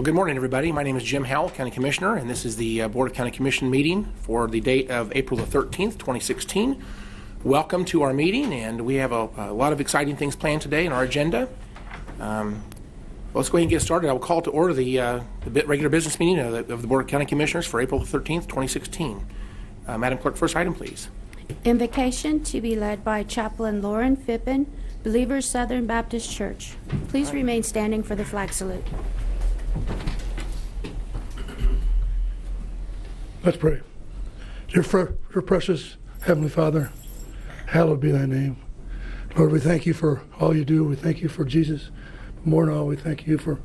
Well, good morning, everybody. My name is Jim Howell, County Commissioner, and this is the Board of County Commission meeting for the date of April the 13th, 2016. Welcome to our meeting, and we have a lot of exciting things planned today in our agenda. Let's go ahead and get started. I will call to order the regular business meeting of the Board of County Commissioners for April the 13th, 2016. Madam Clerk, first item, please. Invocation to be led by Chaplain Lauren Phippen, Believers Southern Baptist Church. Please remain standing for the flag salute. Let's pray. Dear precious Heavenly Father, hallowed be thy name. Lord, we thank you for all you do. We thank you for Jesus. But more than all, we thank you for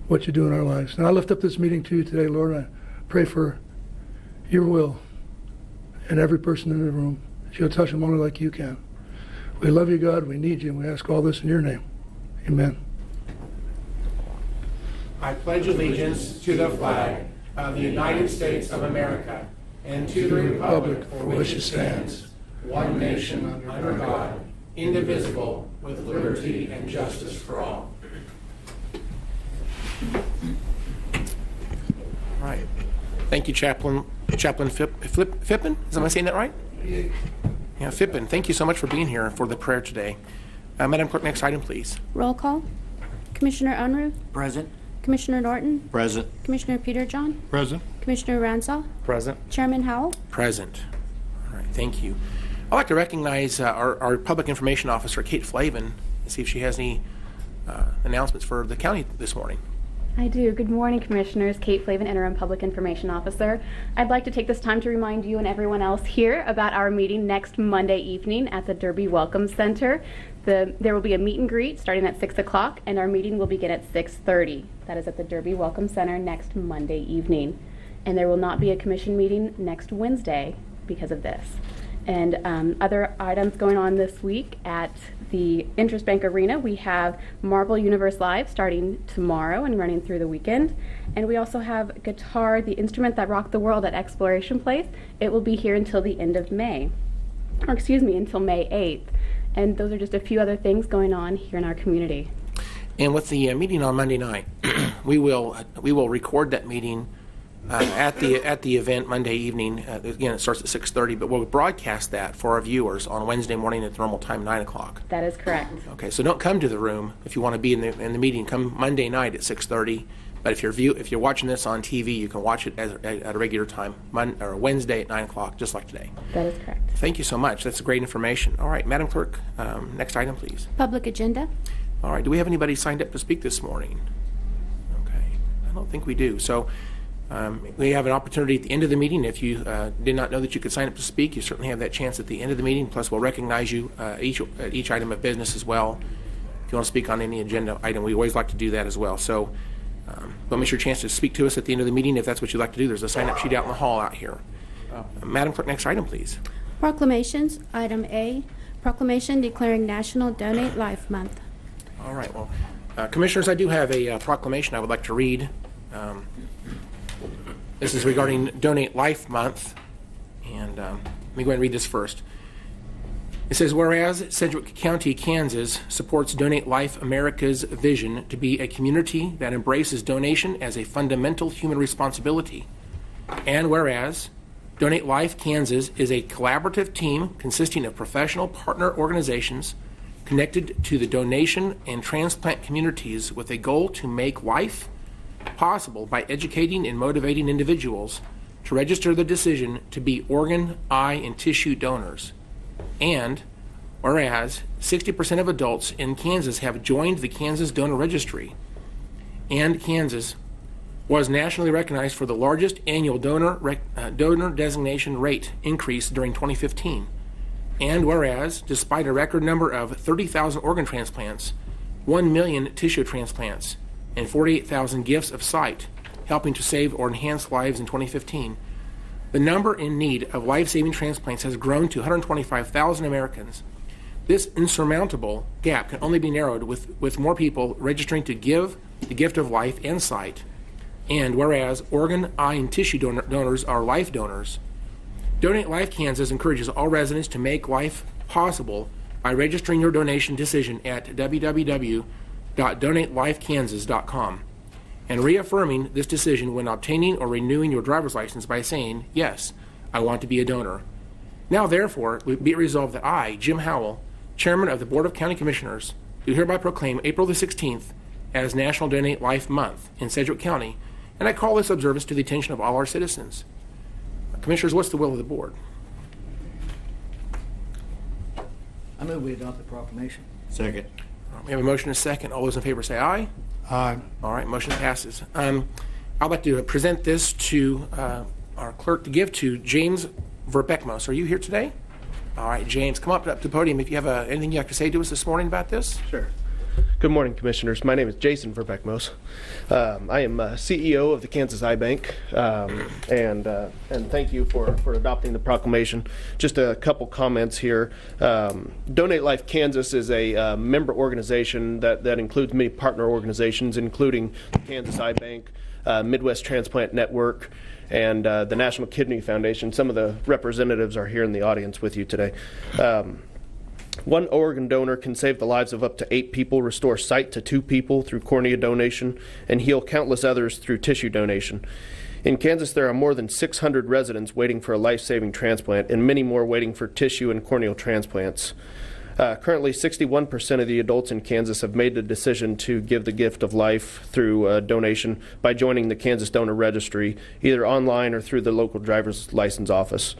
what you do in our lives. And I lift up this meeting to you today, Lord. I pray for your will in every person in the room. That you'll touch them only like you can. We love you, God. We need you. And we ask all this in your name. Amen. I pledge allegiance to the flag of the United States of America and to the republic for which it stands, one nation under God, indivisible, with liberty and justice for all. All right. Thank you, Chaplain Phippen. Am I saying that right? Yeah, Phippen. Thank you so much for being here for the prayer today. Madam Clerk, next item, please. Roll call. Commissioner Unruh. Present. Commissioner Norton. Present. Commissioner Peterjohn. Present. Commissioner Ransall. Present. Chairman Howell. Present. All right, thank you. I'd like to recognize our Public Information Officer, Kate Flavin, and see if she has any announcements for the county this morning. I do. Good morning, Commissioners. Kate Flavin, Interim Public Information Officer. I'd like to take this time to remind you and everyone else here about our meeting next Monday evening at the Derby Welcome Center. There will be a meet and greet starting at 6 o'clock, and our meeting will begin at 6:30. That is at the Derby Welcome Center next Monday evening. And there will not be a commission meeting next Wednesday because of this. And other items going on this week at the Interest Bank Arena, we have Marvel Universe Live starting tomorrow and running through the weekend. And we also have Guitar, the instrument that rocked the world, at Exploration Place. It will be here until the end of May, or excuse me, until May 8th. And those are just a few other things going on here in our community. And with the meeting on Monday night, we will record that meeting at the event Monday evening. Again, it starts at 6:30, but we'll broadcast that for our viewers on Wednesday morning at the normal time, 9 o'clock. That is correct. Okay, so don't come to the room if you want to be in the meeting. Come Monday night at 6:30. But if you're watching this on TV, you can watch it at a regular time, or Wednesday at 9 o'clock, just like today. That is correct. Thank you so much. That's great information. All right, Madam Clerk, next item, please. Public agenda. All right, do we have anybody signed up to speak this morning? Okay, I don't think we do. So we have an opportunity at the end of the meeting. If you did not know that you could sign up to speak, you certainly have that chance at the end of the meeting. Plus, we'll recognize you each item of business as well. If you want to speak on any agenda item, we always like to do that as well. So don't miss your chance to speak to us at the end of the meeting if that's what you'd like to do. There's a sign-up sheet out in the hall out here. Madam Clerk, next item, please. Proclamations. Item A. Proclamation declaring National Donate Life Month. All right. Well, Commissioners, I do have a proclamation I would like to read. This is regarding Donate Life Month, and let me go ahead and read this first. It says, whereas Sedgwick County, Kansas supports Donate Life America's vision to be a community that embraces donation as a fundamental human responsibility, and whereas Donate Life Kansas is a collaborative team consisting of professional partner organizations connected to the donation and transplant communities with a goal to make life possible by educating and motivating individuals to register the decision to be organ, eye, and tissue donors. And whereas 60% of adults in Kansas have joined the Kansas Donor Registry, and Kansas was nationally recognized for the largest annual donor designation rate increase during 2015. And whereas, despite a record number of 30,000 organ transplants, 1 million tissue transplants, and 48,000 gifts of sight, helping to save or enhance lives in 2015, the number in need of life-saving transplants has grown to 125,000 Americans. This insurmountable gap can only be narrowed with more people registering to give the gift of life and sight. And whereas organ, eye, and tissue donors are life donors, Donate Life Kansas encourages all residents to make life possible by registering your donation decision at www.donatelifekansas.com. and reaffirming this decision when obtaining or renewing your driver's license by saying, yes, I want to be a donor. Now, therefore, be it resolved that I, Jim Howell, Chairman of the Board of County Commissioners, do hereby proclaim April the 16th as National Donate Life Month in Sedgwick County, and I call this observance to the attention of all our citizens. Commissioners, what's the will of the board? I move we adopt the proclamation. Second. We have a motion and a second. All those in favor say aye. Aye. All right, motion passes. I'd like to present this to our clerk to give to James Verbeckmos. Are you here today? All right, James, come up to the podium if you have anything you have to say to us this morning about this. Sure. Good morning, Commissioners. My name is Jason Verbeckmos. I am CEO of the Kansas Eye Bank, and thank you for adopting the proclamation. Just a couple comments here. Donate Life Kansas is a member organization that includes many partner organizations, including the Kansas Eye Bank, Midwest Transplant Network, and the National Kidney Foundation. Some of the representatives are here in the audience with you today. One organ donor can save the lives of up to 8 people, restore sight to 2 people through cornea donation, and heal countless others through tissue donation. In Kansas, there are more than 600 residents waiting for a life-saving transplant and many more waiting for tissue and corneal transplants. Currently, 61% of the adults in Kansas have made the decision to give the gift of life through donation by joining the Kansas Donor Registry, either online or through the local driver's license office.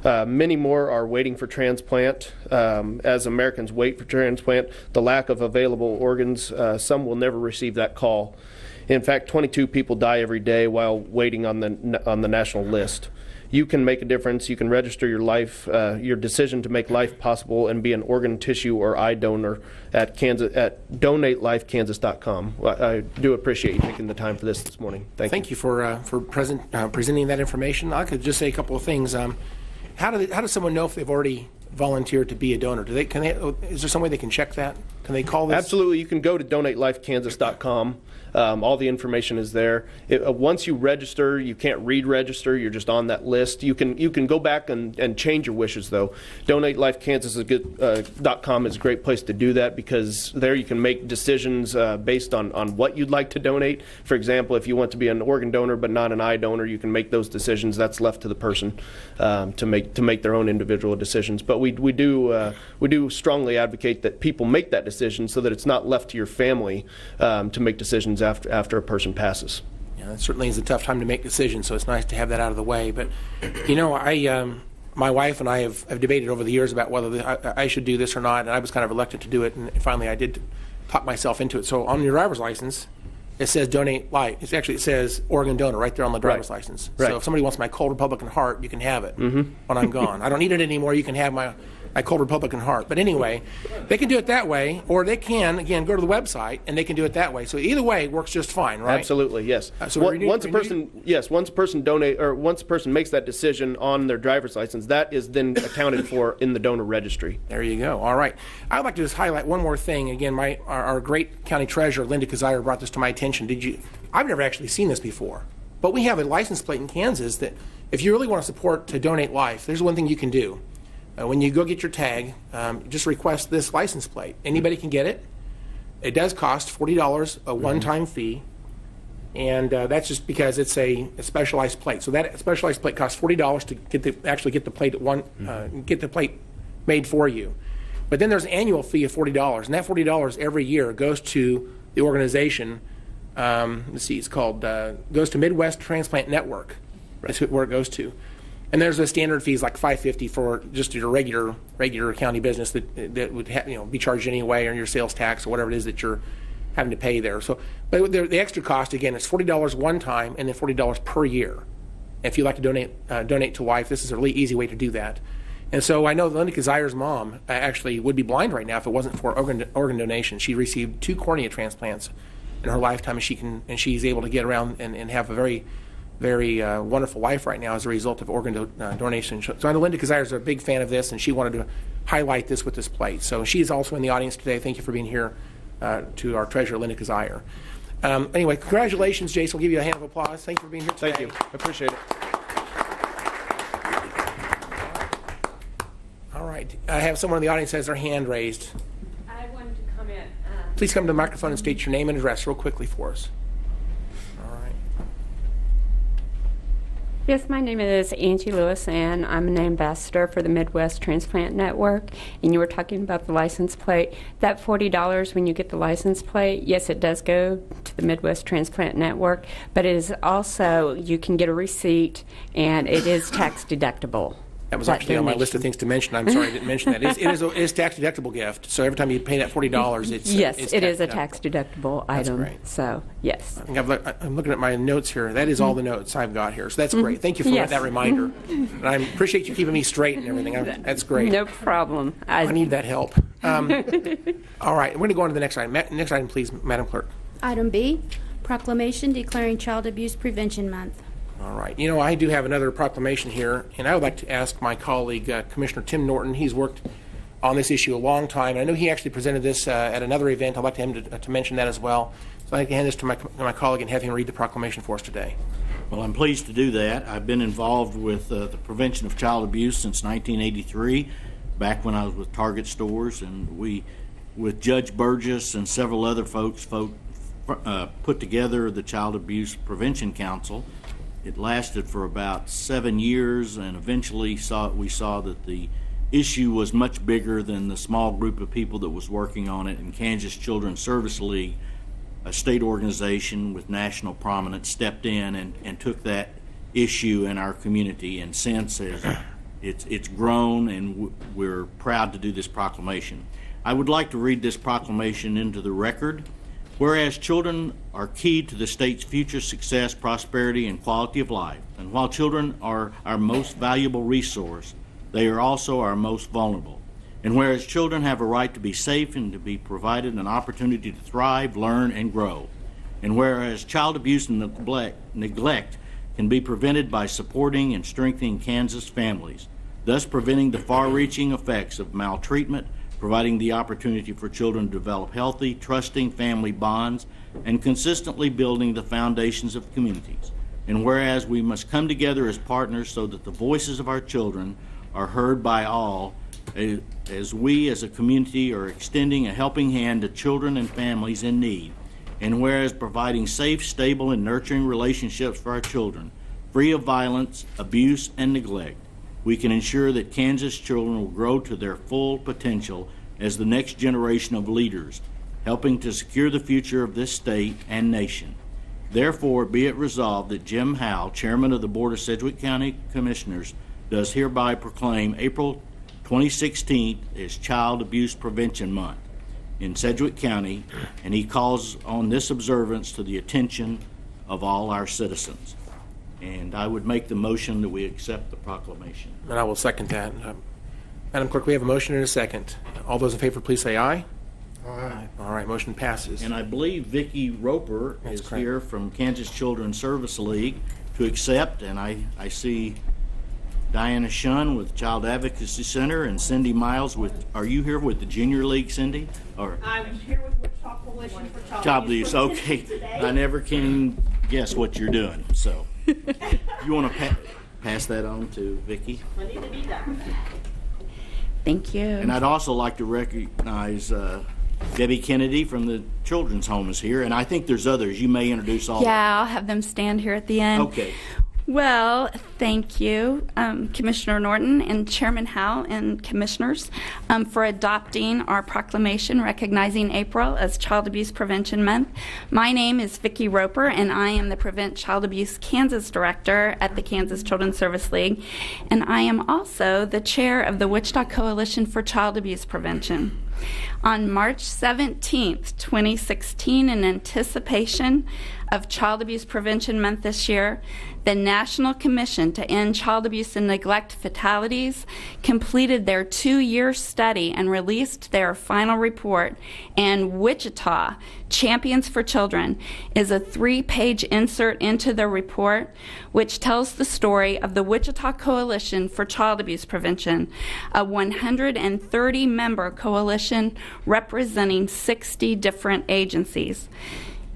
Many more are waiting for transplant. As Americans wait for transplant, the lack of available organs, some will never receive that call. In fact, 22 people die every day while waiting on the national list. You can make a difference. You can register your decision to make life possible and be an organ, tissue, or eye donor at donatelifekansas.com. I do appreciate you taking the time for this morning. Thank you for presenting that information. I could just say a couple of things. How does someone know if they've already volunteered to be a donor? Is there some way they can check that? Can they call this? Absolutely. You can go to donatelifekansas.com. All the information is there. Once you register, you can't re-register. You're just on that list. You can go back and change your wishes, though. DonateLifeKansas.com is a great place to do that because there you can make decisions based on what you'd like to donate. For example, if you want to be an organ donor but not an eye donor, you can make those decisions. That's left to the person to make their own individual decisions. But we do strongly advocate that people make that decision so that it's not left to your family to make decisions after a person passes. Yeah, it certainly is a tough time to make decisions, so it's nice to have that out of the way. But, my wife and I have debated over the years about whether I should do this or not, and I was kind of reluctant to do it, and finally I did talk myself into it. So on your driver's license, it says Donate Life. It says organ donor right there on the driver's license. Right. So if somebody wants my cold Republican heart, you can have it when I'm gone. I don't need it anymore. You can have my cold Republican heart. But anyway, they can do it that way, or they can, again, go to the website, and they can do it that way. So either way works just fine, right? Absolutely, yes. Once a person makes that decision on their driver's license, that is then accounted for in the donor registry. There you go. All right. I'd like to just highlight one more thing. Again, our great county treasurer, Linda Kazire, brought this to my attention. I've never actually seen this before, but we have a license plate in Kansas that if you really want to support to Donate Life, there's one thing you can do. When you go get your tag, just request this license plate. Anybody can get it. It does cost $40, a one-time fee, and that's just because it's a specialized plate. So that specialized plate costs $40 to get the plate get the plate made for you. But then there's an annual fee of $40, and that $40 every year goes to the organization. Let's see, it's called goes to Midwest Transplant Network. That's where it goes to. And there's a standard fees like $5.50 for just your regular county business that would be charged anyway, or your sales tax or whatever it is that you're having to pay there. So, but the extra cost again is $40 one time and then $40 per year. If you'd like to donate to Life, this is a really easy way to do that. And so I know Linda Kazire's mom actually would be blind right now if it wasn't for organ donation. She received 2 cornea transplants in her lifetime, and she's able to get around and have a very wonderful life right now as a result of organ donation. So I know Linda Kazire is a big fan of this, and she wanted to highlight this with this plate. So she is also in the audience today. Thank you for being here to our treasurer, Linda Kazire. Anyway, congratulations, Jason. We'll give you a hand of applause. Thank you for being here today. Thank you. I appreciate it. All right. I have someone in the audience that has their hand raised. I wanted to comment. Please come to the microphone and state your name and address real quickly for us. Yes, my name is Angie Lewis, and I'm an ambassador for the Midwest Transplant Network. And you were talking about the license plate. That $40 when you get the license plate, yes, it does go to the Midwest Transplant Network, but it is also, you can get a receipt, and it is tax deductible. That was actually on my list of things to mention. I'm sorry I didn't mention that. It is tax deductible gift. So every time you pay that $40, it's yes, it's it is a deductible. tax deductible item. That's great. So yes. I think I'm looking at my notes here. That is all the notes I've got here. So that's great. Thank you for Yes. that reminder. And I appreciate you keeping me straight and everything. That's great. No problem. I need that help. All right, we're going to go on to the next item. Next item, please, Madam Clerk. Item B, proclamation declaring Child Abuse Prevention Month. All right. You know, I do have another proclamation here, and I would like to ask my colleague, Commissioner Tim Norton. He's worked on this issue a long time. I know he actually presented this at another event. I'd like him to mention that as well. So I'd like to hand this to my colleague and have him read the proclamation for us today. Well, I'm pleased to do that. I've been involved with the prevention of child abuse since 1983, back when I was with Target Stores, and we, with Judge Burgess and several other folks, put together the Child Abuse Prevention Council. It lasted for about 7 years, and eventually we saw that the issue was much bigger than the small group of people that was working on it, and Kansas Children's Service League, a state organization with national prominence, stepped in and took that issue in our community, and since it's grown, and we're proud to do this proclamation. I would like to read this proclamation into the record. Whereas children are key to the state's future success, prosperity, and quality of life, and while children are our most valuable resource, they are also our most vulnerable. And whereas children have a right to be safe and to be provided an opportunity to thrive, learn, and grow, and whereas child abuse and neglect can be prevented by supporting and strengthening Kansas families, thus preventing the far-reaching effects of maltreatment, providing the opportunity for children to develop healthy, trusting family bonds, and consistently building the foundations of communities. And whereas we must come together as partners so that the voices of our children are heard by all, as we as a community are extending a helping hand to children and families in need. And whereas providing safe, stable, and nurturing relationships for our children, free of violence, abuse, and neglect, we can ensure that Kansas children will grow to their full potential as the next generation of leaders, helping to secure the future of this state and nation. Therefore, be it resolved that Jim Howe, Chairman of the Board of Sedgwick County Commissioners, does hereby proclaim April 2016 as Child Abuse Prevention Month in Sedgwick County, and he calls on this observance to the attention of all our citizens. And I would make the motion that we accept the proclamation. And I will second that. Madam Clerk, we have a motion and a second. All those in favor, please say aye. Aye. All right, motion passes. And I believe Vicki Roper That's is correct. here from Kansas Children's Service League to accept, and I see Diana Shunn with Child Advocacy Center and Cindy Miles with, are you here with the Junior League, Cindy? Or I was here with Wichita Coalition for Child Abuse, okay. I never can guess what you're doing, so. You want to pass that on to Vicki? Plenty to be done. Thank you. And I'd also like to recognize Debbie Kennedy from the Children's Home is here, and I think there's others. You may introduce all. Yeah, I'll have them stand here at the end. Okay. Well, thank you, Commissioner Norton and Chairman Howe and Commissioners, for adopting our proclamation recognizing April as Child Abuse Prevention Month. My name is Vicki Roper, and I am the Prevent Child Abuse Kansas Director at the Kansas Children's Service League, and I am also the chair of the Wichita Coalition for Child Abuse Prevention. On March 17th, 2016, in anticipation of Child Abuse Prevention Month this year, the National Commission to End Child Abuse and Neglect Fatalities completed their 2-year study and released their final report. And Wichita, Champions for Children, is a 3-page insert into the report which tells the story of the Wichita Coalition for Child Abuse Prevention, a 130-member coalition representing 60 different agencies.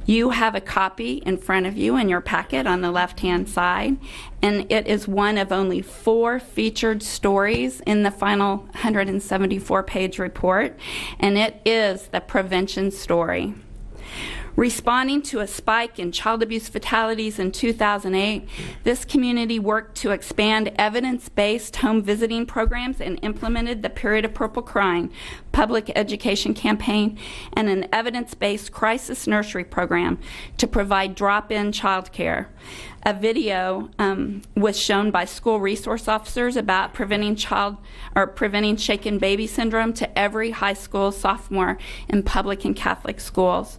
You have a copy in front of you in your packet on the left-hand side, and it is one of only 4 featured stories in the final 174-page report, and it is the prevention story. Responding to a spike in child abuse fatalities in 2008, this community worked to expand evidence-based home visiting programs and implemented the Period of Purple Crying public education campaign and an evidence-based crisis nursery program to provide drop-in child care. A video was shown by school resource officers about preventing shaken baby syndrome to every high school sophomore in public and Catholic schools.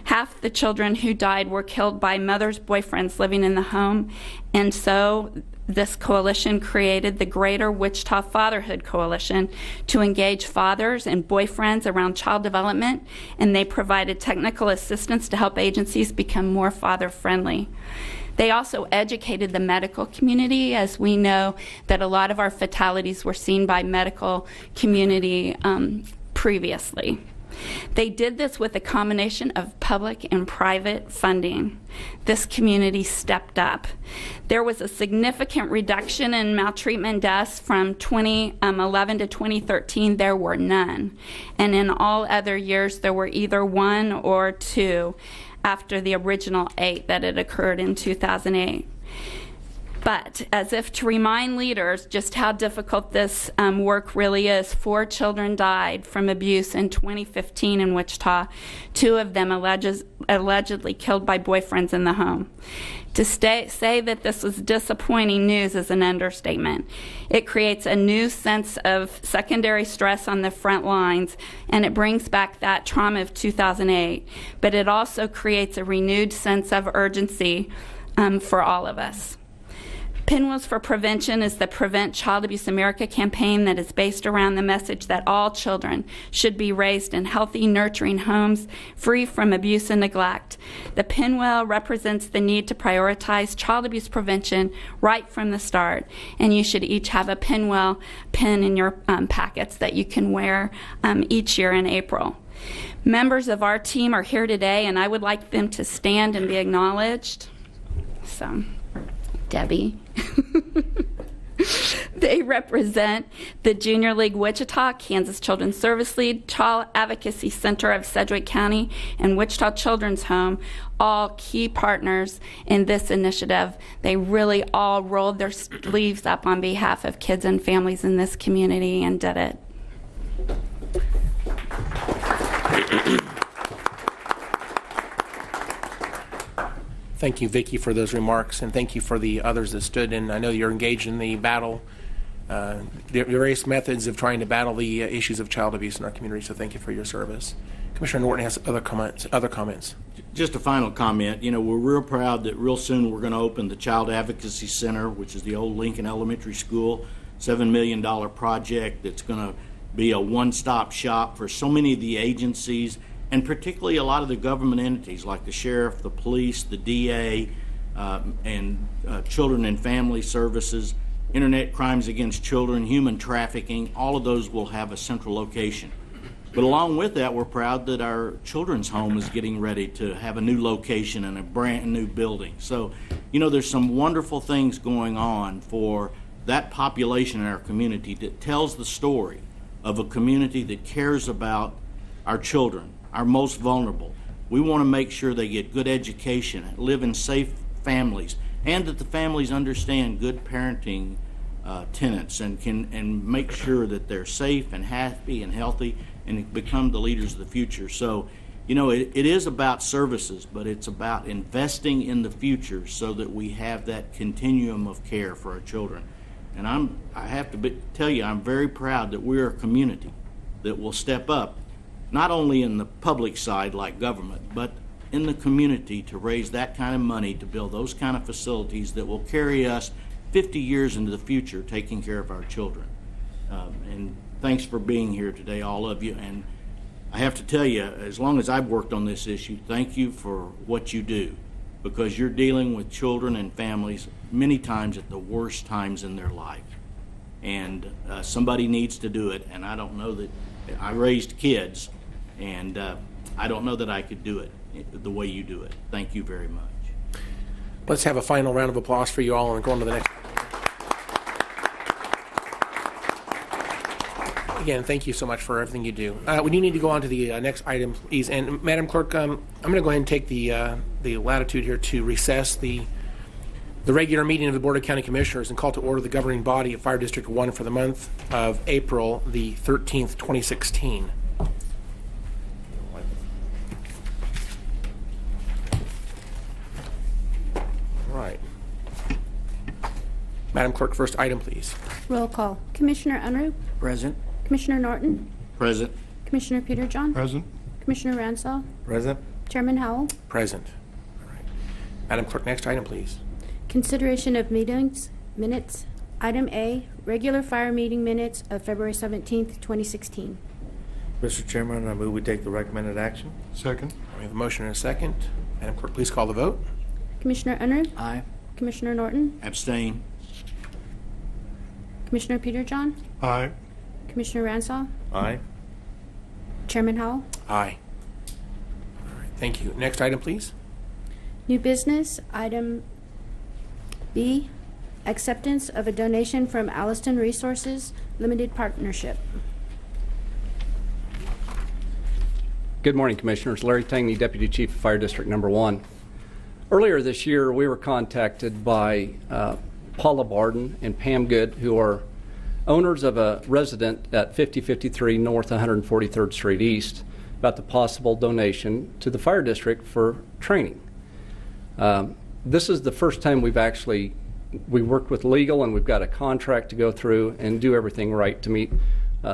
Half the children who died were killed by mothers' boyfriends living in the home, and so this coalition created the Greater Wichita Fatherhood Coalition to engage fathers and boyfriends around child development, and they provided technical assistance to help agencies become more father-friendly. They also educated the medical community, as we know that a lot of our fatalities were seen by medical community previously. They did this with a combination of public and private funding. This community stepped up. There was a significant reduction in maltreatment deaths from 2011 to 2013. There were none. And in all other years, there were either 1 or 2 after the original 8 that had occurred in 2008. But as if to remind leaders just how difficult this work really is, 4 children died from abuse in 2015 in Wichita, 2 of them allegedly killed by boyfriends in the home. To say that this was disappointing news is an understatement. It creates a new sense of secondary stress on the front lines, and it brings back that trauma of 2008. But it also creates a renewed sense of urgency for all of us. Pinwheels for Prevention is the Prevent Child Abuse America campaign that is based around the message that all children should be raised in healthy, nurturing homes free from abuse and neglect. The pinwheel represents the need to prioritize child abuse prevention right from the start, and you should each have a pinwheel pin in your packets that you can wear each year in April. Members of our team are here today, and I would like them to stand and be acknowledged. So, Debbie. They represent the Junior League Wichita, Kansas Children's Service League, Child Advocacy Center of Sedgwick County, and Wichita Children's Home, all key partners in this initiative. They really all rolled their sleeves up on behalf of kids and families in this community and did it. Thank you, Vicki, for those remarks, and thank you for the others that stood. And I know you're engaged in the battle, the various methods of trying to battle the issues of child abuse in our community. So thank you for your service. Commissioner Norton has other comments. Just a final comment. You know, we're real proud that real soon we're going to open the Child Advocacy Center, which is the old Lincoln Elementary School, $7 million project that's going to be a one-stop shop for so many of the agencies, and particularly a lot of the government entities like the sheriff, the police, the DA, and children and family services, internet crimes against children, human trafficking. All of those will have a central location. But along with that, we're proud that our children's home is getting ready to have a new location and a brand new building. So, you know, there's some wonderful things going on for that population in our community that tells the story of a community that cares about our children, our most vulnerable. We want to make sure they get good education, live in safe families, and that the families understand good parenting tenets and can make sure that they're safe and happy and healthy and become the leaders of the future. So, you know, it is about services, but it's about investing in the future so that we have that continuum of care for our children. And I have to tell you, I'm very proud that we're a community that will step up, not only in the public side like government, but in the community to raise that kind of money to build those kind of facilities that will carry us 50 years into the future taking care of our children. And thanks for being here today, all of you. And I have to tell you, as long as I've worked on this issue, thank you for what you do, because you're dealing with children and families many times at the worst times in their life. And somebody needs to do it, and I don't know that I raised kids, and I don't know that I could do it the way you do it. Thank you very much. Let's have a final round of applause for you all and go on to the next. Again, thank you so much for everything you do. We do need to go on to the next item, please. And Madam Clerk, I'm going to go ahead and take the latitude here to recess the regular meeting of the Board of County Commissioners and call to order the governing body of Fire District 1 for the month of April the 13th, 2016. All right. Madam Clerk, first item, please. Roll call. Commissioner Unruh, Present. Commissioner Norton, Present. Commissioner Peterjohn, Present. Commissioner Ransall, Present. Chairman Howell. Present. All right. Madam Clerk, next item, please. Consideration of meetings, minutes. Item A, regular fire meeting minutes of February 17th, 2016. Mr. Chairman, I move we take the recommended action. Second. We have a motion and a second. Madam Clerk, please call the vote. Commissioner Unruh, Aye. Commissioner Norton, Abstain. Commissioner Peterjohn, Aye. Commissioner Ransall, Aye. Chairman Howell. Aye. All right. Thank you. Next item, please. New business, item B, acceptance of a donation from ALLISTON Resources Limited Partnership. Good morning, Commissioners. Larry Tangney, Deputy Chief of Fire District Number 1. Earlier this year, we were contacted by Paula Barden and Pam Good, who are owners of a resident at 5053 North 143rd Street East, about the possible donation to the fire district for training. This is the first time we worked with legal, and we've got a contract to go through and do everything right to meet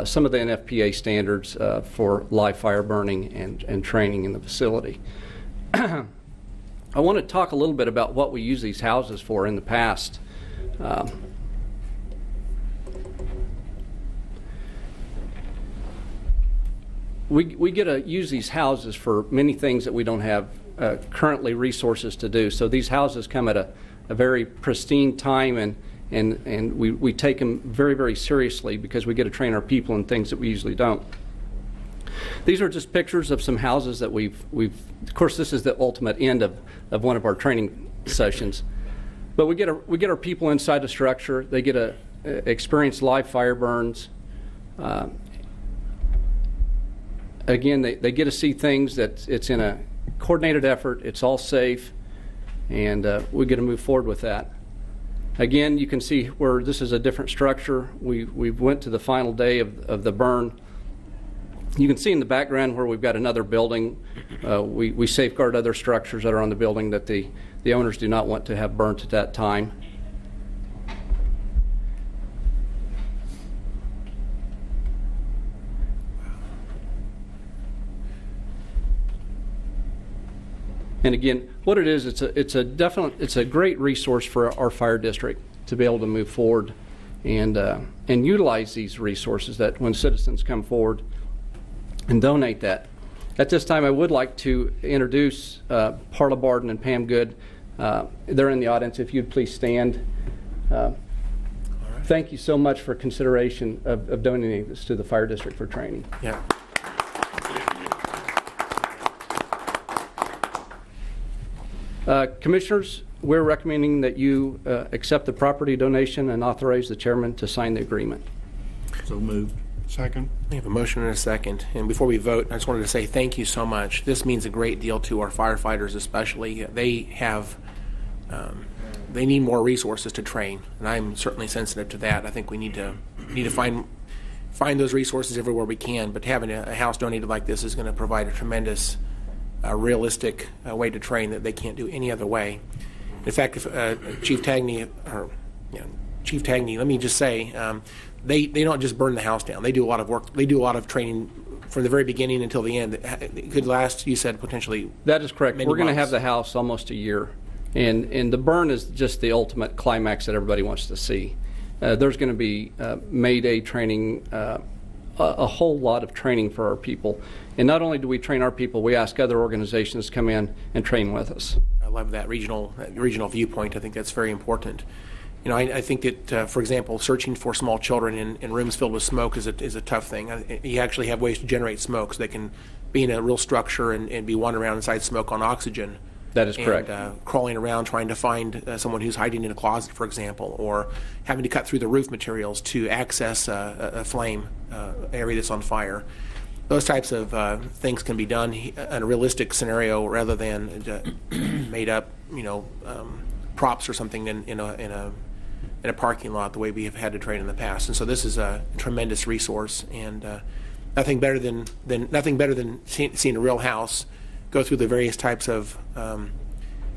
some of the NFPA standards for live fire burning and training in the facility. I want to talk a little bit about what we use these houses for in the past. We get to use these houses for many things that we don't have currently resources to do. So these houses come at a very pristine time, and we take them very, very seriously because we get to train our people in things that we usually don't. These are just pictures of some houses that we've of course, this is the ultimate end of one of our training sessions. But we get our people inside the structure. They get to experience live fire burns. Again, they get to see things that it's in a coordinated effort. It's all safe, and we get to move forward with that. Again, you can see where this is a different structure. We went to the final day of the burn. You can see in the background where we've got another building. We safeguard other structures that are on the building that the owners do not want to have burnt at that time. And again, what it is, it's a great resource for our fire district to be able to move forward and utilize these resources that when citizens come forward and donate that. At this time, I would like to introduce Parla Barden and Pam Good. They're in the audience. If you'd please stand. Thank you so much for consideration of donating this to the fire district for training. Yeah. Commissioners, we're recommending that you accept the property donation and authorize the chairman to sign the agreement. So moved. Second. We have a motion and a second. And before we vote, I just wanted to say thank you so much. This means a great deal to our firefighters, especially. They need more resources to train, and I'm certainly sensitive to that. I think we need to find those resources everywhere we can. But having a house donated like this is going to provide a tremendous, realistic way to train that they can't do any other way. In fact, if, Chief Tangney, let me just say, they don't just burn the house down. They do a lot of work. They do a lot of training from the very beginning until the end. It could last, you said, potentially. That is correct. We're going to have months. the house almost a year, and the burn is just the ultimate climax that everybody wants to see. There's going to be Mayday training, a whole lot of training for our people. And not only do we train our people, we ask other organizations to come in and train with us. I love that regional viewpoint. I think that's very important. You know, I think that, for example, searching for small children in rooms filled with smoke is a tough thing. You actually have ways to generate smoke so they can be in a real structure and be wandering around inside smoke on oxygen That is correct. And crawling around trying to find someone who's hiding in a closet, for example, or having to cut through the roof materials to access a flame area that's on fire. Those types of things can be done in a realistic scenario rather than made up, props or something in a parking lot the way we have had to train in the past. And so this is a tremendous resource, and nothing better than seeing a real house go through the various types of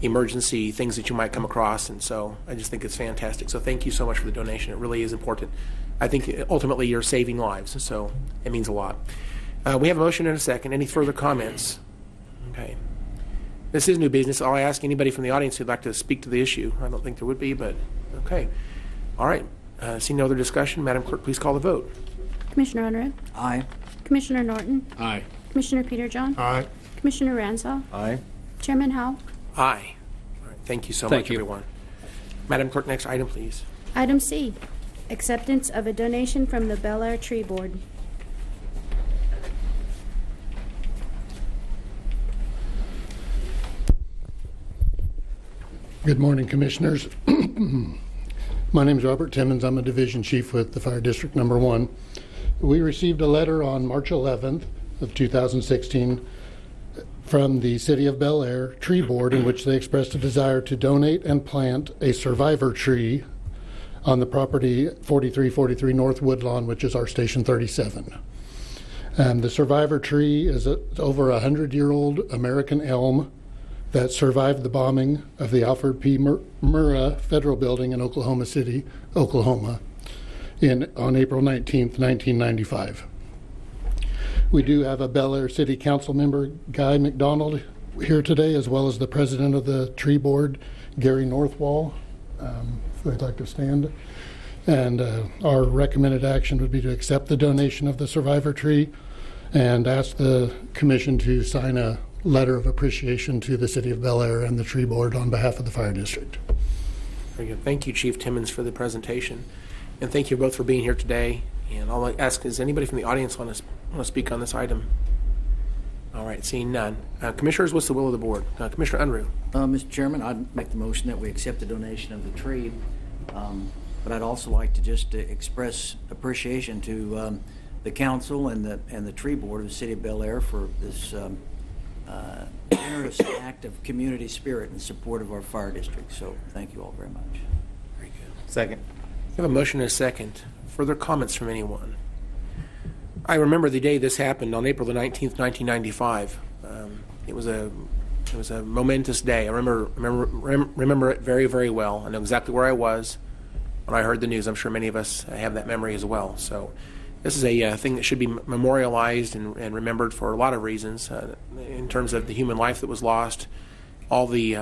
emergency things that you might come across. And so I just think it's fantastic. So thank you so much for the donation. It really is important. I think ultimately you're saving lives, so it means a lot. We have a motion and a second. Any further comments? Okay. This is new business. I'll ask anybody from the audience who'd like to speak to the issue. I don't think there would be, but okay. All right. Seeing no other discussion, Madam Clerk, please call the vote. Commissioner Unruh? Aye. Commissioner Norton? Aye. Commissioner Peterjohn? Aye. Commissioner Ransall? Aye. Chairman Howell? Aye. All right. Thank you so Thank much, you. everyone. Madam Clerk, next item, please. Item C, acceptance of a donation from the Bel Air Tree Board. Good morning, Commissioners. My name is Robert Timmons. I'm a Division Chief with the Fire District Number 1. We received a letter on March 11th of 2016 from the City of Bel Air Tree Board in which they expressed a desire to donate and plant a survivor tree on the property 4343 North Woodlawn, which is our Station 37. The survivor tree is over a 100-year-old American elm that survived the bombing of the Alfred P. Murrah Federal Building in Oklahoma City, Oklahoma, on April 19th, 1995. We do have a Bel Air City Council member, Guy McDonald, here today, as well as the president of the tree board, Gary Northwall, if they'd like to stand. And our recommended action would be to accept the donation of the survivor tree and ask the commission to sign a letter of appreciation to the City of Bel Air and the tree board on behalf of the fire district. Very good. Thank you, Chief Timmons, for the presentation. And thank you both for being here today. And I'll ask, does anybody from the audience want to speak on this item? All right, seeing none. Commissioners, what's the will of the board? Commissioner Unruh. Mr. Chairman, I'd make the motion that we accept the donation of the tree. But I'd also like to just express appreciation to the council and the tree board of the City of Bel Air for this generous act of community spirit in support of our fire district. So thank you all very much. Very good. Second. We have a motion and a second. Further comments from anyone? I remember the day this happened on April the 19th, 1995. It was a momentous day. I remember it very, very well. I know exactly where I was when I heard the news. I'm sure many of us have that memory as well. So this is a thing that should be memorialized and remembered for a lot of reasons, in terms of the human life that was lost, all the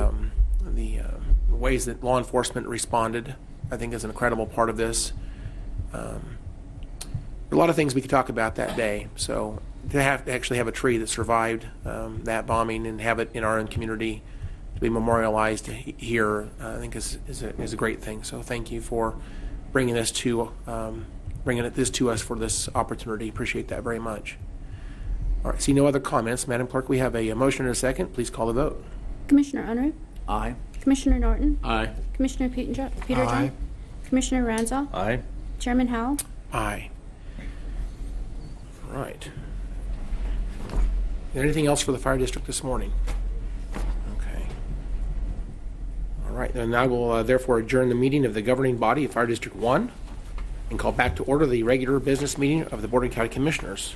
ways that law enforcement responded, I think is an incredible part of this. There are a lot of things we could talk about that day. So to actually have a tree that survived that bombing and have it in our own community to be memorialized here, I think is a great thing. So thank you for bringing this to us for this opportunity. Appreciate that very much. All right, see no other comments. Madam Clerk, we have a motion and a second. Please call the vote. Commissioner Unruh? Aye. Commissioner Norton? Aye. Commissioner Peterjohn? Aye. Commissioner Ransall? Aye. Chairman Howell? Aye. All right. Is there anything else for the fire district this morning? Okay. All right, then I will therefore adjourn the meeting of the governing body of Fire District 1 and call back to order the regular business meeting of the Board of County Commissioners.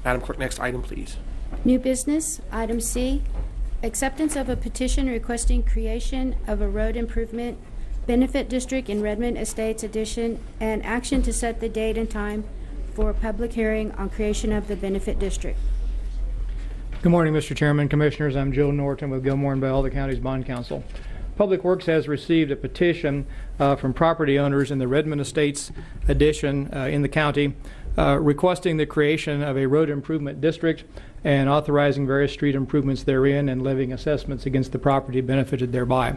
Madam Clerk, next item, please. New business, item C, acceptance of a petition requesting creation of a road improvement benefit district in Redmond Estates Addition and action to set the date and time for a public hearing on creation of the benefit district. Good morning, Mr. Chairman, Commissioners. I'm Joe Norton with Gilmore and Bell, the county's bond counsel. Public Works has received a petition from property owners in the Redmond Estates Addition in the county requesting the creation of a road improvement district and authorizing various street improvements therein and levying assessments against the property benefited thereby.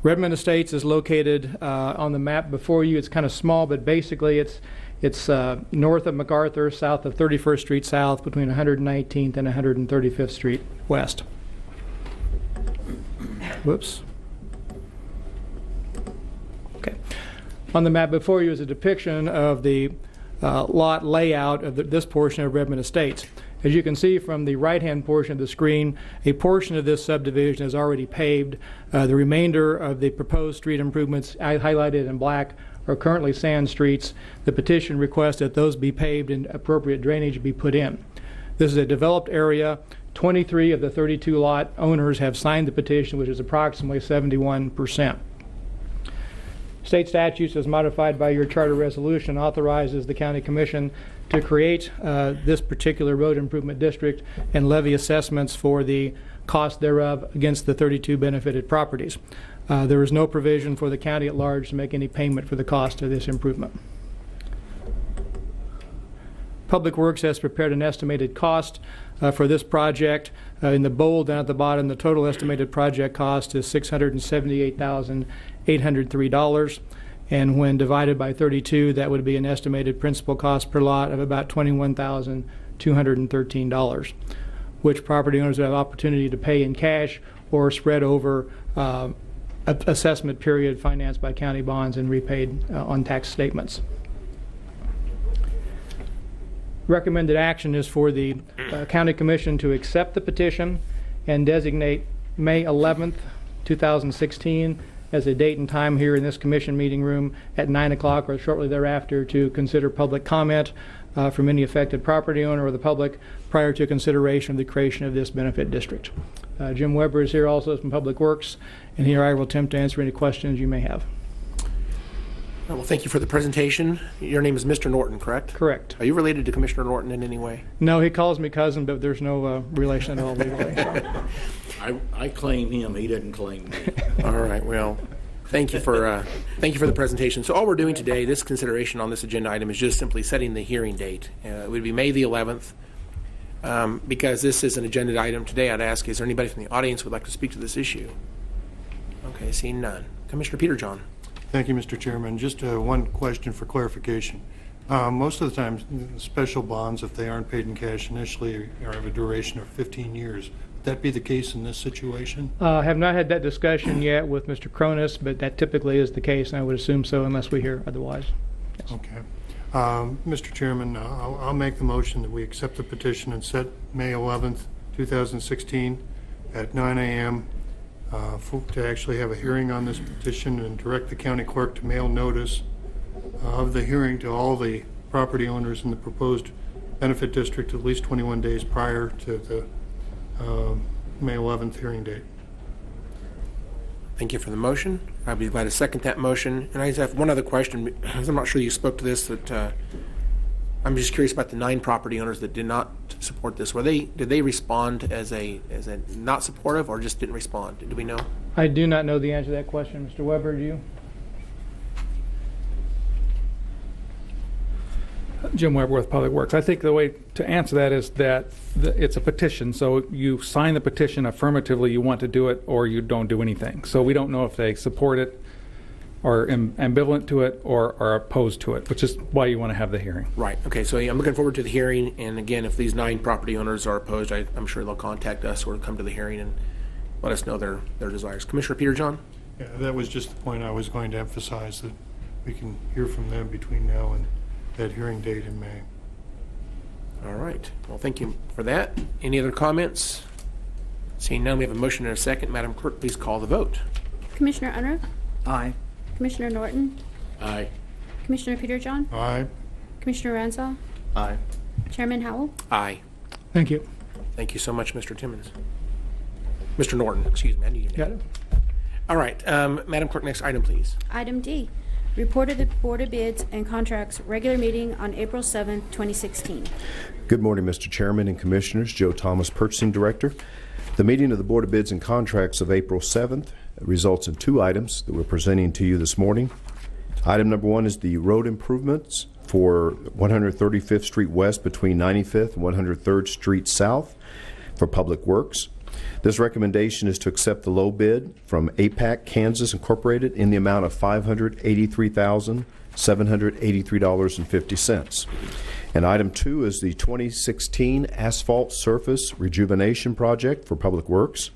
Redmond Estates is located on the map before you. It's kind of small, but basically it's It's north of MacArthur, south of 31st Street South, between 119th and 135th Street West. Whoops. Okay. On the map before you is a depiction of the lot layout of this portion of Redmond Estates. As you can see from the right-hand portion of the screen, a portion of this subdivision is already paved. The remainder of the proposed street improvements highlighted in black are currently sand streets. The petition requests that those be paved and appropriate drainage be put in. This is a developed area. 23 of the 32 lot owners have signed the petition, which is approximately 71%. State statutes, as modified by your charter resolution, authorizes the county commission to create this particular road improvement district and levy assessments for the cost thereof against the 32 benefited properties. There is no provision for the county at large to make any payment for the cost of this improvement. Public Works has prepared an estimated cost for this project. In the bold down at the bottom, the total estimated project cost is $678,803. And when divided by 32, that would be an estimated principal cost per lot of about $21,213, which property owners have opportunity to pay in cash or spread over assessment period financed by county bonds and repaid on tax statements. Recommended action is for the County Commission to accept the petition and designate May 11th, 2016 as a date and time here in this commission meeting room at 9 o'clock or shortly thereafter to consider public comment from any affected property owner or the public prior to consideration of the creation of this benefit district. Jim Weber is here also from Public Works, and here I will attempt to answer any questions you may have. Well, thank you for the presentation. Your name is Mr. Norton, correct? Correct. Are you related to Commissioner Norton in any way? No, he calls me cousin, but there's no relation at all legally. So. I claim him. He doesn't claim me. All right. Well, thank you for the presentation. So all we're doing today, this consideration on this agenda item, is just simply setting the hearing date. It would be May the 11th. Because this is an agenda item today, I'd ask, is there anybody from the audience who would like to speak to this issue? Okay, seeing none. Commissioner Peter John. Thank you, Mr. Chairman. Just one question for clarification. Most of the time, special bonds, if they aren't paid in cash initially, are of a duration of 15 years. Would that be the case in this situation? I have not had that discussion yet with Mr. Cronus, but that typically is the case, and I would assume so unless we hear otherwise. Yes. Okay. Mr. Chairman, I'll make the motion that we accept the petition and set May 11th, 2016 at 9 a.m. To actually have a hearing on this petition and direct the county clerk to mail notice of the hearing to all the property owners in the proposed benefit district at least 21 days prior to the May 11th hearing date. Thank you for the motion. I'd be glad to second that motion. And I just have one other question, because I'm not sure you spoke to this, that I'm just curious about the 9 property owners that did not support this. Did they respond as a not supportive, or just didn't respond? Do we know? I do not know the answer to that question. Mr. Weber, do you? Jim Weber with Public Works. I think the way to answer that is that it's a petition, so you sign the petition affirmatively you want to do it, or you don't do anything. So we don't know if they support it, or ambivalent to it, or are opposed to it, which is why you want to have the hearing. Right. Okay. So I'm looking forward to the hearing. And again, if these 9 property owners are opposed, I'm sure they'll contact us or come to the hearing and let us know their desires. Commissioner Peter John? Yeah, that was just the point I was going to emphasize, that we can hear from them between now and that hearing date in May. All right. Well, thank you for that. Any other comments? Seeing none, we have a motion and a second. Madam Clerk, please call the vote. Commissioner Unruh? Aye. Commissioner Norton? Aye. Commissioner Peter John? Aye. Commissioner Ransall? Aye. Chairman Howell? Aye. Thank you. Thank you so much, Mr. Timmons. Mr. Norton, excuse me. I knew your name. Got it. All right. Madam Clerk, next item, please. Item D, report of the Board of Bids and Contracts regular meeting on April 7th, 2016. Good morning, Mr. Chairman and Commissioners. Joe Thomas, Purchasing Director. The meeting of the Board of Bids and Contracts of April 7th results in 2 items that we're presenting to you this morning. Item number 1 is the road improvements for 135th Street West between 95th and 103rd Street South for Public Works. This recommendation is to accept the low bid from APAC Kansas Incorporated in the amount of $583,200 $783.50. And item 2 is the 2016 Asphalt Surface Rejuvenation Project for Public Works.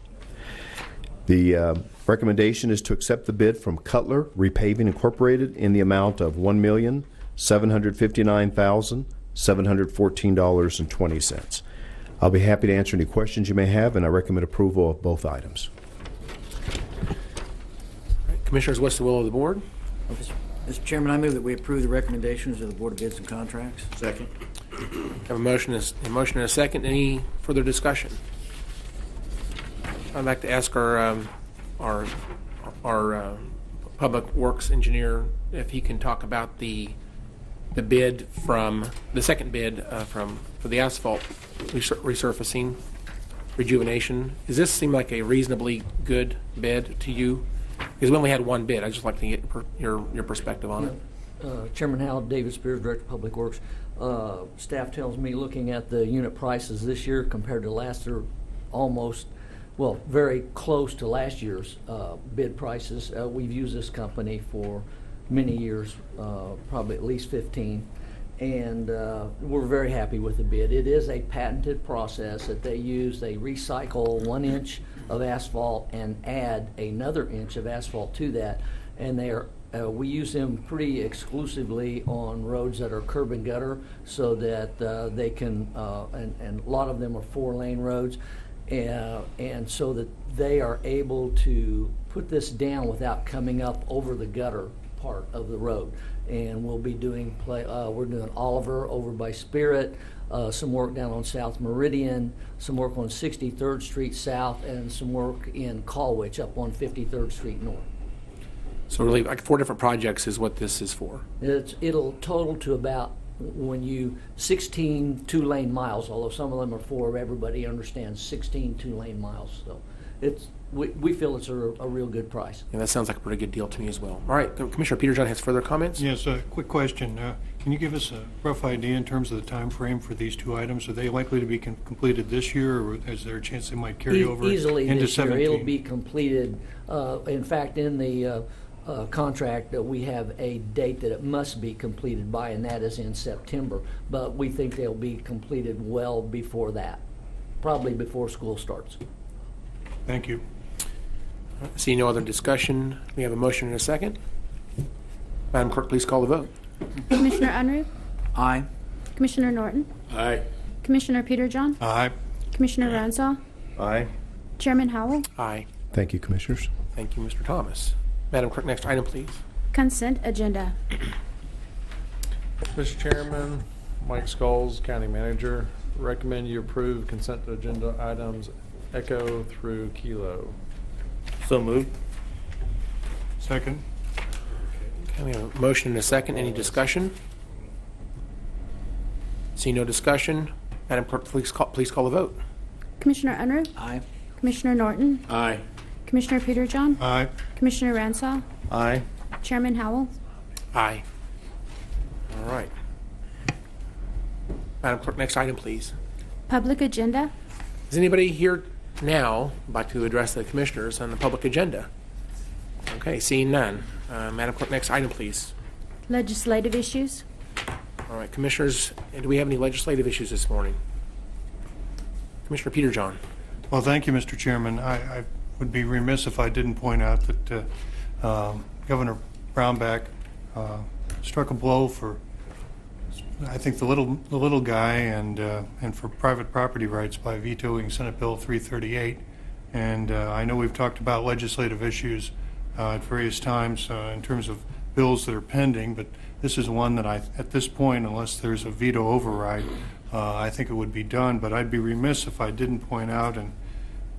The recommendation is to accept the bid from Cutler Repaving Incorporated in the amount of $1,759,714.20. I'll be happy to answer any questions you may have, and I recommend approval of both items. Commissioners, what's the will of the board? Mr. Chairman, I move that we approve the recommendations of the Board of Bids and Contracts. Second. Have a motion and a second. Any further discussion? I'd like to ask our public works engineer if he can talk about the bid from the second bid for the asphalt resurfacing rejuvenation. Does this seem like a reasonably good bid to you? Because we only had one bid. I'd just like to get your perspective on it. Chairman Howell, David Spears, Director of Public Works. Staff tells me, looking at the unit prices this year compared to last year, very close to last year's bid prices. We've used this company for many years, probably at least 15, and we're very happy with the bid. It is a patented process that they use. They recycle 1 inch of asphalt and add another inch of asphalt to that, and we use them pretty exclusively on roads that are curb and gutter, so that they can, and a lot of them are 4-lane roads, and so that they are able to put this down without coming up over the gutter part of the road. And we'll be doing we're doing Oliver over by Spirit, some work down on South Meridian, some work on 63rd Street South, and some work in Colwich up on 53rd Street North. So really, like 4 different projects is what this is for. It'll total to about 16 2-lane miles, although some of them are 4. Everybody understands 16 2-lane miles. So we feel it's a real good price. Yeah, that sounds like a pretty good deal to me as well. All right, Commissioner Peterjohn has further comments? Yes, a quick question. Can you give us a rough idea in terms of the time frame for these 2 items? Are they likely to be completed this year, or is there a chance they might carry over easily into this year? 17? It'll be completed. In fact, in the contract that we have a date that it must be completed by, and that is in September. But we think they'll be completed well before that, probably before school starts. Thank you. See no other discussion. We have a motion and a second. Madam Clerk, please call the vote. Commissioner Unruh? Aye. Commissioner Norton? Aye. Commissioner Peterjohn? Aye. Commissioner Ransall? Aye. Chairman Howell? Aye. Thank you, Commissioners. Thank you, Mr. Thomas. Madam Clerk, next item, please. Consent agenda. Mr. Chairman, Mike Scholes, County Manager, recommend you approve consent agenda items Echo through Kilo. So moved. Second. Okay, we have a motion and a second. Any discussion? See no discussion. Madam Clerk, please call the vote. Commissioner Unruh? Aye. Commissioner Norton? Aye. Commissioner Peterjohn? Aye. Commissioner Ransall? Aye. Chairman Howell? Aye. All right. Madam Clerk, next item, please. Public agenda. Is anybody here now like to address the commissioners on the public agenda? Okay, seeing none. Madam Clerk, next item, please. Legislative issues. All right, commissioners, do we have any legislative issues this morning? Commissioner Peterjohn. Well, thank you, Mr. Chairman. I would be remiss if I didn't point out that Governor Brownback struck a blow for, I think, the little guy and for private property rights by vetoing Senate Bill 338. And I know we've talked about legislative issues at various times in terms of bills that are pending, but this is one that at this point, unless there's a veto override, I think it would be done. But I'd be remiss if I didn't point out and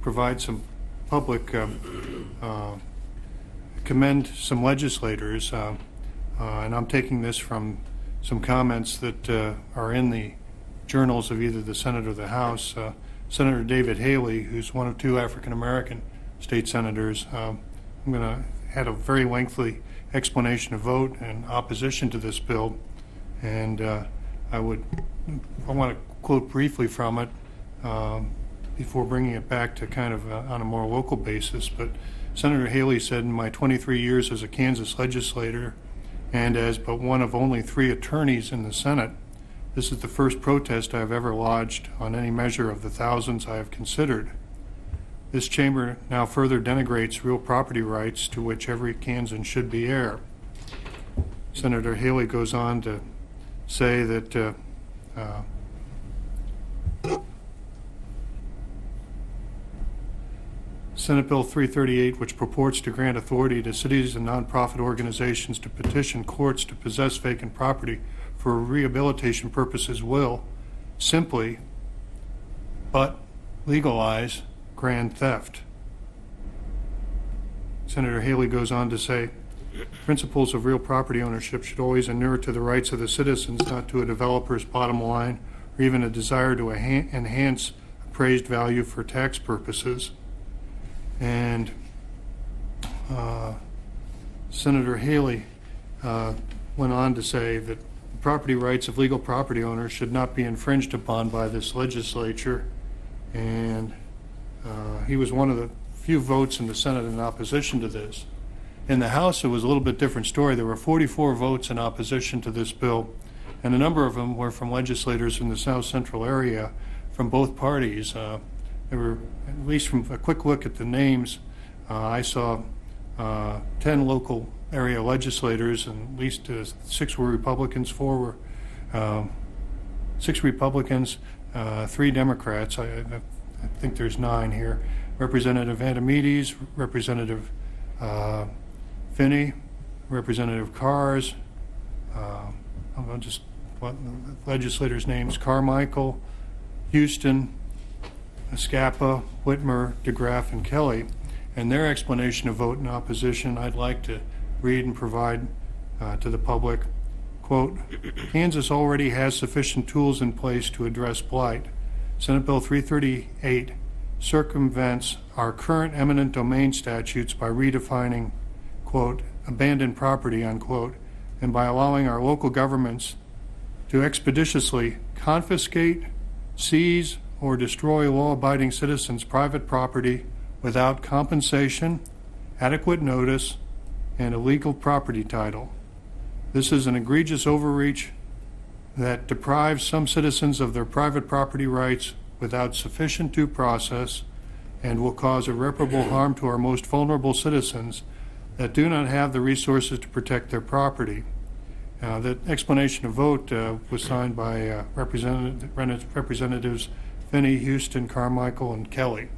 provide some public commend some legislators, and I'm taking this from some comments that are in the journals of either the Senate or the House. Senator David Haley, who's one of 2 African-American state senators, had a very lengthy explanation of vote in opposition to this bill, and I want to quote briefly from it before bringing it back to kind of on a more local basis. But Senator Haley said, "In my 23 years as a Kansas legislator, and as but one of only 3 attorneys in the Senate, this is the first protest I have ever lodged on any measure of the thousands I have considered. This chamber now further denigrates real property rights to which every Kansan should be heir. Senator Haley goes on to say that Senate Bill 338, which purports to grant authority to cities and nonprofit organizations to petition courts to possess vacant property for rehabilitation purposes, will simply but legalize grand theft. Senator Haley goes on to say, principles of real property ownership should always inure to the rights of the citizens, not to a developer's bottom line or even a desire to enhance appraised value for tax purposes. And Senator Haley went on to say that the property rights of legal property owners should not be infringed upon by this legislature. And he was one of the few votes in the Senate in opposition to this. In the House, it was a little bit different story. There were 44 votes in opposition to this bill, and a number of them were from legislators in the South Central area from both parties. There were, at least from a quick look at the names, I saw 10 local area legislators, and at least 6 were Republicans, 6 Republicans, 3 Democrats. I think there's 9 here. Representative Antimides, Representative Finney, Representative Cars, I'll just what legislators' names: Carmichael, Houston, Scapa, Whitmer, DeGraff, and Kelly. And their explanation of vote in opposition, I'd like to read and provide to the public. Quote, Kansas already has sufficient tools in place to address blight. Senate Bill 338 circumvents our current eminent domain statutes by redefining, quote, abandoned property, unquote, and by allowing our local governments to expeditiously confiscate, seize, or destroy law-abiding citizens' private property without compensation, adequate notice, and a legal property title. This is an egregious overreach that deprives some citizens of their private property rights without sufficient due process and will cause irreparable harm to our most vulnerable citizens that do not have the resources to protect their property. The explanation of vote was signed by Representatives Finney, Houston, Carmichael, and Kelly.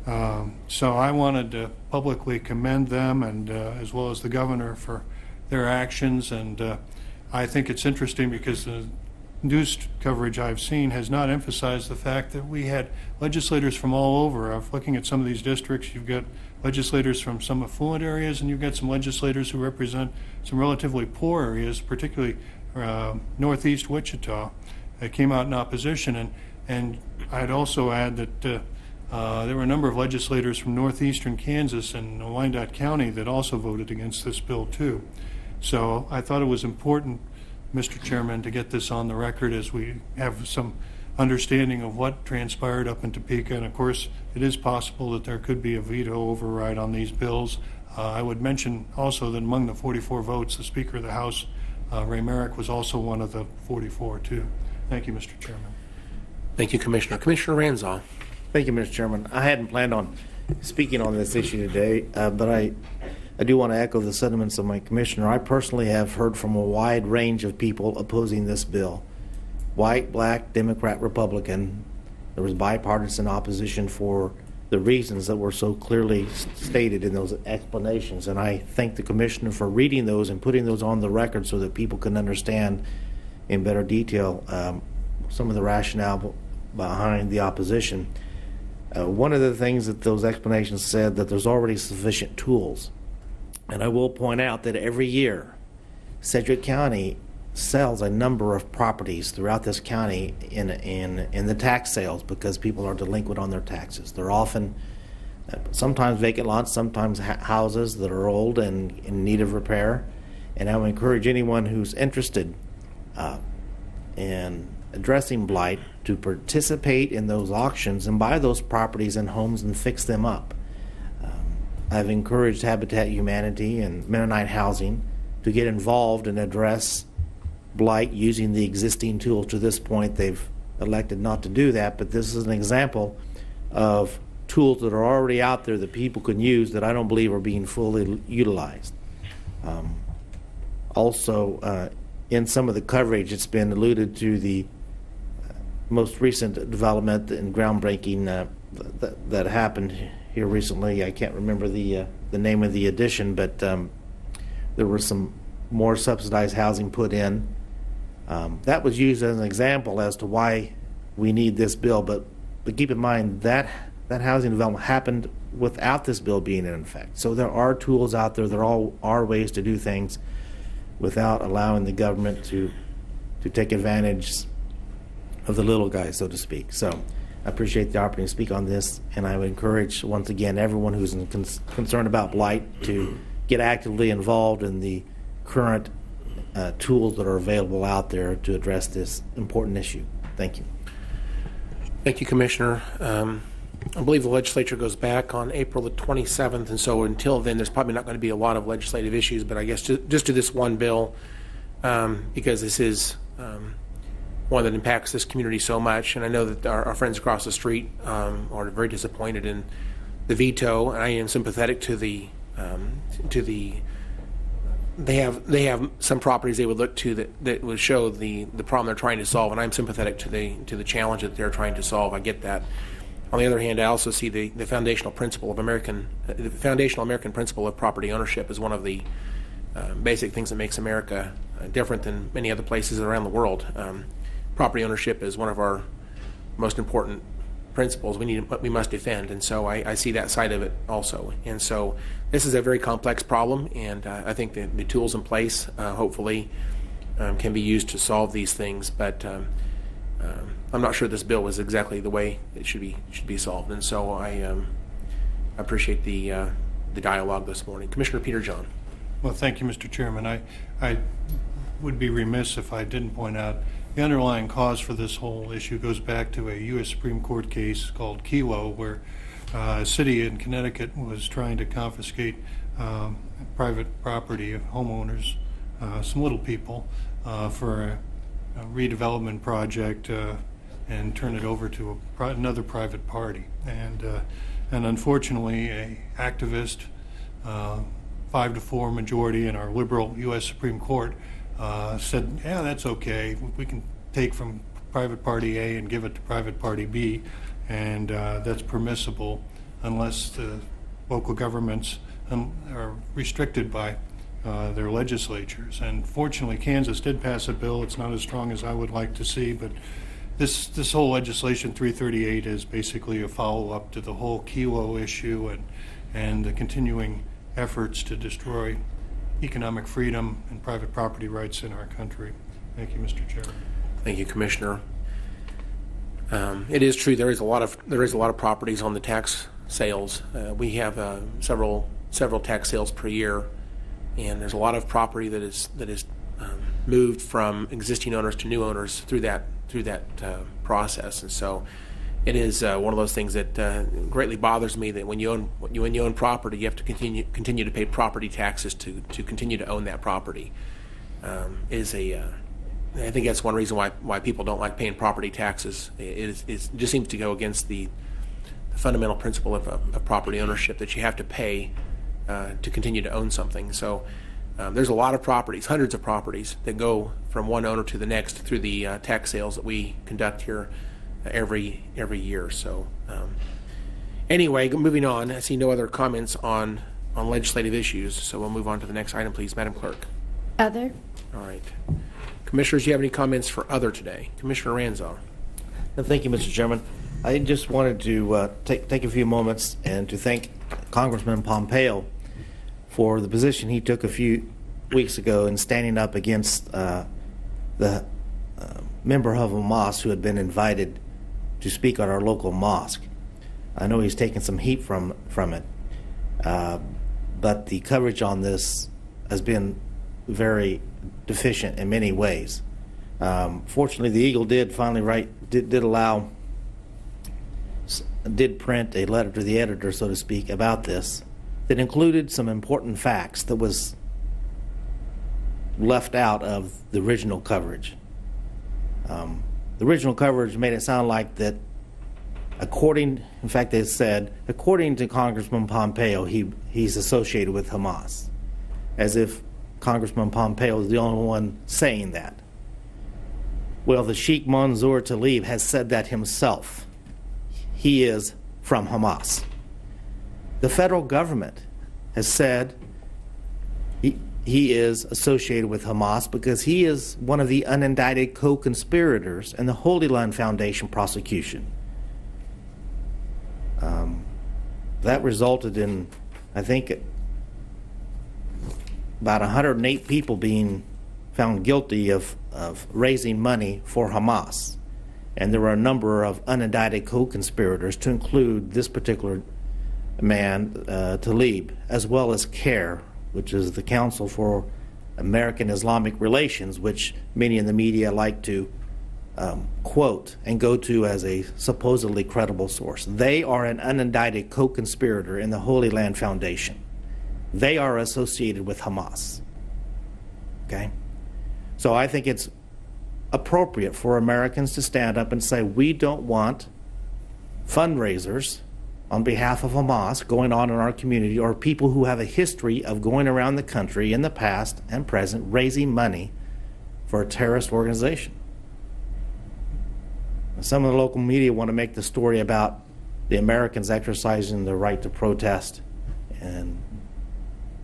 So I wanted to publicly commend them, and as well as the governor, for their actions. And I think it's interesting because the news coverage I've seen has not emphasized the fact that we had legislators from all over. I'm looking at some of these districts. You've got legislators from some affluent areas, and you've got some legislators who represent some relatively poor areas, particularly northeast Wichita, that came out in opposition. And I'd also add that there were a number of legislators from northeastern Kansas and Wyandotte County that also voted against this bill too. So I thought it was important, Mr. Chairman, to get this on the record as we have some understanding of what transpired up in Topeka. And of course, it is possible that there could be a veto override on these bills. I would mention also that among the 44 votes, the Speaker of the House, Ray Merrick, was also one of the 44 too. Thank you, Mr. Chairman. Thank you, Commissioner. Commissioner Ranzau. Thank you, Mr. Chairman. I hadn't planned on speaking on this issue today, but I do want to echo the sentiments of my commissioner. I personally have heard from a wide range of people opposing this bill. White, black, Democrat, Republican. There was bipartisan opposition for the reasons that were so clearly stated in those explanations. And I thank the commissioner for reading those and putting those on the record so that people can understand in better detail some of the rationale behind the opposition. One of the things that those explanations said that there's already sufficient tools. And I will point out that every year, Sedgwick County sells a number of properties throughout this county in the tax sales because people are delinquent on their taxes. They're often sometimes vacant lots, sometimes houses that are old and in need of repair. And I would encourage anyone who's interested in addressing blight to participate in those auctions and buy those properties and homes and fix them up. I've encouraged Habitat Humanity and Mennonite Housing to get involved and address blight using the existing tools. To this point, they've elected not to do that, but this is an example of tools that are already out there that people can use that I don't believe are being fully utilized. Also, in some of the coverage, it's been alluded to the most recent development and groundbreaking that happened here recently. I can't remember the name of the addition, but there was some more subsidized housing put in. That was used as an example as to why we need this bill, but keep in mind that housing development happened without this bill being in effect. So there are tools out there. There are ways to do things without allowing the government to take advantage of the little guy, so to speak. So I appreciate the opportunity to speak on this, and I would encourage, once again, everyone who's concerned about blight to get actively involved in the current tools that are available out there to address this important issue. Thank you. Thank you, Commissioner. I believe the legislature goes back on April the 27th, and so until then, there's probably not going to be a lot of legislative issues, but I guess just to this one bill, because this is one that impacts this community so much, and I know that our friends across the street are very disappointed in the veto, and I am sympathetic to the they have some properties they would look to that would show the problem they're trying to solve, and I'm sympathetic to the challenge that they're trying to solve. I get that. On the other hand, I also see the foundational principle of the foundational American principle of property ownership as one of the basic things that makes America different than many other places around the world. Property ownership is one of our most important principles we must defend, and so I see that side of it also. And so this is a very complex problem, and I think the tools in place hopefully can be used to solve these things, but I'm not sure this bill is exactly the way it should be solved, and so I appreciate the dialogue this morning. Commissioner Peter John. Well, thank you, Mr. Chairman. I would be remiss if I didn't point out the underlying cause for this whole issue goes back to a U.S. Supreme Court case called Kelo, where a city in Connecticut was trying to confiscate private property of homeowners, some little people, for a redevelopment project and turn it over to another private party. And unfortunately, a activist, 5-4 majority in our liberal U.S. Supreme Court said, yeah, that's okay. We can take from private party A and give it to private party B, and that's permissible unless the local governments are restricted by their legislatures. And fortunately, Kansas did pass a bill. It's not as strong as I would like to see, but this whole legislation 338 is basically a follow-up to the whole Kelo issue and the continuing efforts to destroy economic freedom and private property rights in our country. Thank you, Mr. Chairman. Thank you, Commissioner. It is true there is a lot of properties on the tax sales. We have several tax sales per year, and there's a lot of property that is moved from existing owners to new owners through that process, and so it is one of those things that greatly bothers me that when you own property, you have to continue to pay property taxes to continue to own that property. I think that's one reason why people don't like paying property taxes. It just seems to go against the fundamental principle of property ownership, that you have to pay to continue to own something. So there's a lot of properties, hundreds of properties, that go from one owner to the next through the tax sales that we conduct here every year. So anyway, moving on. I see no other comments on legislative issues, so we'll move on to the next item, please, Madam Clerk. Other. All right. Commissioners, do you have any comments for other today? Commissioner Ranzau. Thank you, Mr. Chairman. I just wanted to take a few moments and to thank Congressman Pompeo for the position he took a few weeks ago in standing up against the member of a mosque who had been invited to speak at our local mosque. I know he's taken some heat from it, but the coverage on this has been very deficient in many ways. Fortunately, the Eagle did finally did print a letter to the editor, so to speak, about this that included some important facts that was left out of the original coverage. The original coverage made it sound like that in fact they said, according to Congressman Pompeo, he's associated with Hamas, as if Congressman Pompeo is the only one saying that. Well, the Sheikh Mansour Tlaib has said that himself. He is from Hamas. The federal government has said he is associated with Hamas because he is one of the unindicted co-conspirators in the Holy Land Foundation prosecution. That resulted in, I think, about 108 people being found guilty of raising money for Hamas. And there were a number of unindicted co-conspirators, to include this particular man, Tlaib, as well as CAIRE, which is the Council for American Islamic Relations, which many in the media like to quote and go to as a supposedly credible source. They are an unindicted co-conspirator in the Holy Land Foundation. They are associated with Hamas. Okay? So I think it's appropriate for Americans to stand up and say, we don't want fundraisers on behalf of Hamas going on in our community, or people who have a history of going around the country in the past and present raising money for a terrorist organization. Some of the local media want to make the story about the Americans exercising the right to protest and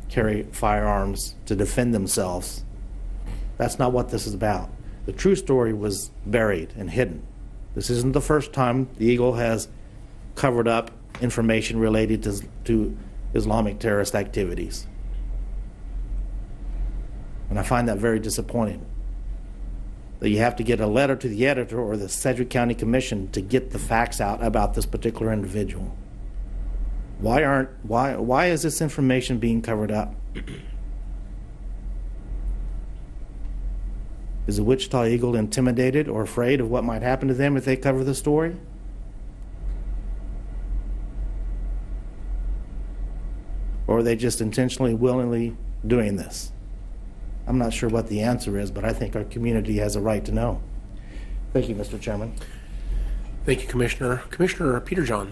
carry firearms to defend themselves. That's not what this is about. The true story was buried and hidden. This isn't the first time the Eagle has covered up information related to Islamic terrorist activities. And I find that very disappointing, that you have to get a letter to the editor or the Sedgwick County Commission to get the facts out about this particular individual. Why is this information being covered up? Is the Wichita Eagle intimidated or afraid of what might happen to them if they cover the story? Or are they just intentionally, willingly doing this? I'm not sure what the answer is, but I think our community has a right to know. Thank you, Mr. Chairman. Thank you, Commissioner. Commissioner Peter John.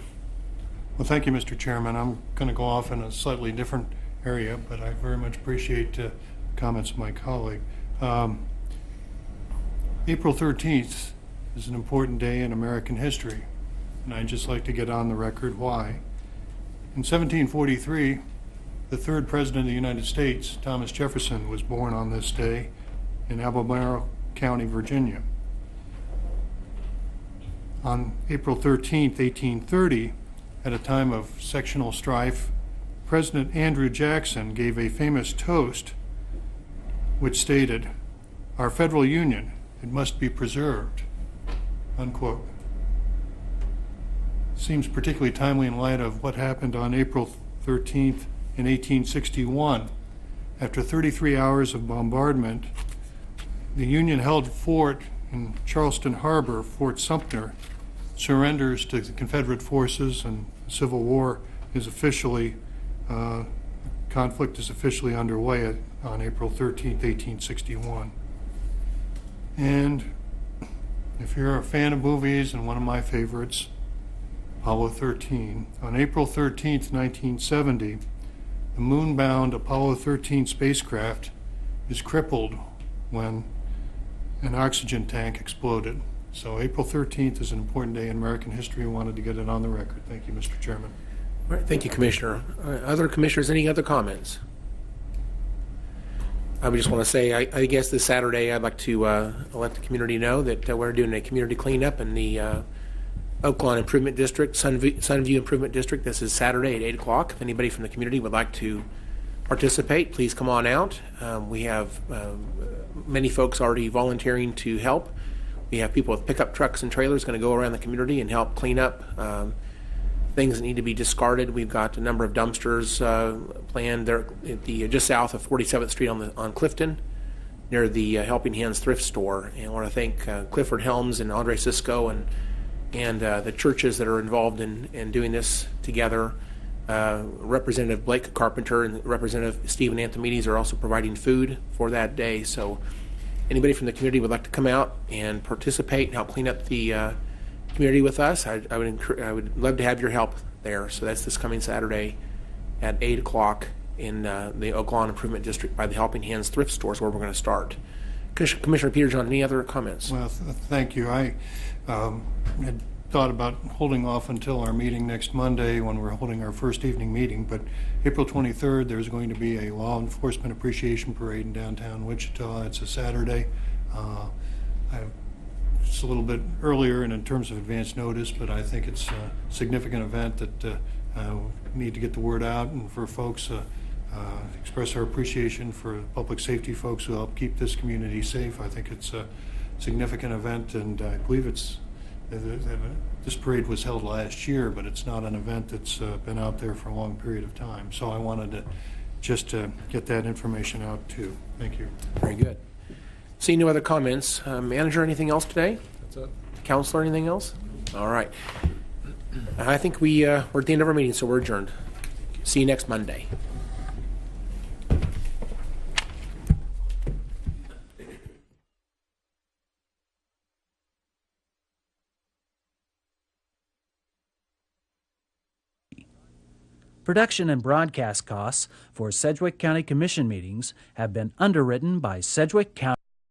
Well, thank you, Mr. Chairman. I'm going to go off in a slightly different area, but I very much appreciate comments of my colleague. April 13th is an important day in American history, and I'd just like to get on the record why. In 1743, the third President of the United States, Thomas Jefferson, was born on this day in Albemarle County, Virginia. On April 13th, 1830, at a time of sectional strife, President Andrew Jackson gave a famous toast which stated, "Our federal union, it must be preserved," unquote. Seems particularly timely in light of what happened on April 13th in 1861. After 33 hours of bombardment, the Union held fort in Charleston Harbor. Fort Sumter surrenders to the Confederate forces, and the Civil War is officially, conflict is officially underway on April 13th, 1861. And if you're a fan of movies, and one of my favorites, Apollo 13, on April 13th, 1970, the moon-bound Apollo 13 spacecraft is crippled when an oxygen tank exploded. So April 13th is an important day in American history. I wanted to get it on the record. Thank you, Mr. Chairman. All right, thank you, Commissioner. Other commissioners, any other comments? I would just want to say, I guess this Saturday I'd like to let the community know that we're doing a community cleanup in the Oaklawn Improvement District, Sunview Improvement District. This is Saturday at 8 o'clock. If anybody from the community would like to participate, please come on out. We have many folks already volunteering to help. We have people with pickup trucks and trailers going to go around the community and help clean up things that need to be discarded. We've got a number of dumpsters planned there at just south of 47th Street on Clifton, near the Helping Hands thrift store. And I want to thank Clifford Helms and Andre Cisco and the churches that are involved in doing this together. Representative Blake Carpenter and Representative Stephen Antonides are also providing food for that day. So anybody from the community would like to come out and participate and help clean up the community with us, I would love to have your help there. So that's this coming Saturday at 8 o'clock in the Oak Lawn Improvement District by the Helping Hands thrift stores, where we're going to start. Commissioner Peterjohn, any other comments? Well, thank you. I had thought about holding off until our meeting next Monday when we're holding our first evening meeting, but April 23rd there's going to be a law enforcement appreciation parade in downtown Wichita. It's a Saturday. It's a little bit earlier and in terms of advance notice, but I think it's a significant event that we need to get the word out, and for folks express our appreciation for public safety folks who help keep this community safe. I think it's a significant event, and I believe this parade was held last year, but it's not an event that's been out there for a long period of time. So I wanted to just get that information out too. Thank you. Very good. See no other comments. Manager, anything else today? That's it. Counselor, anything else? All right. I think we're at the end of our meeting, so we're adjourned. See you next Monday. Production and broadcast costs for Sedgwick County Commission meetings have been underwritten by Sedgwick County.